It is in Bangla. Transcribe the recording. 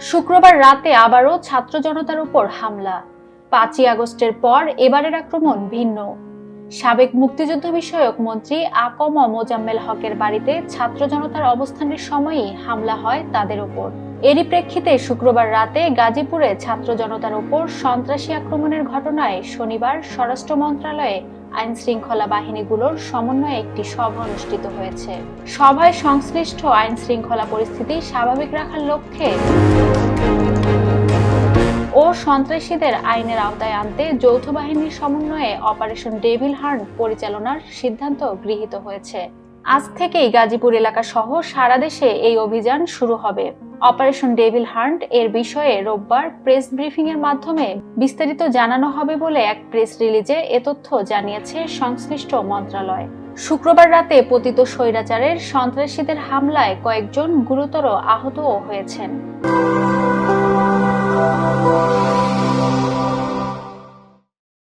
শুক্রবার রাতে আবারও ছাত্র জনতার উপর হামলা। 5ই আগস্টের পর এবারের আক্রমণ ভিন্ন। সাবেক মুক্তিযুদ্ধ বিষয়ক মন্ত্রী আকম মোজাম্মেল হকের বাড়িতে ছাত্র জনতার অবস্থানের সময়ই হামলা হয় তাদের উপর। এরই প্রেক্ষিতে শুক্রবার রাতে গাজীপুরে ছাত্র জনতার উপর সন্ত্রাসী আক্রমণের ঘটনায় শনিবার স্বরাষ্ট্র মন্ত্রণালয়ে আইন শৃঙ্খলা বাহিনীগুলোর সমন্বয়ে একটি সভা অনুষ্ঠিত হয়েছে। সভায় সংশ্লিষ্ট আইন শৃঙ্খলা পরিস্থিতি স্বাভাবিক রাখার লক্ষ্যে ও সন্ত্রাসীদের আইনের আওতায় আনতে যৌথ বাহিনীর সমন্বয়ে অপারেশন ডেভিল হান্ট পরিচালনার সিদ্ধান্ত গৃহীত হয়েছে। আজ থেকেই গাজীপুর এলাকা সহ সারা দেশে এই অভিযান শুরু হবে। অপারেশন ডেভিল হান্ট এর বিষয়ে রোববার প্রেস ব্রিফিং এর মাধ্যমে বিস্তারিত জানানো হবে বলে এক প্রেস রিলিজে এ তথ্য জানিয়েছে সংশ্লিষ্ট মন্ত্রণালয়। শুক্রবার রাতে পতিত স্বৈরাচারের সন্ত্রাসীদের হামলায় কয়েকজন গুরুতর আহতও হয়েছেন।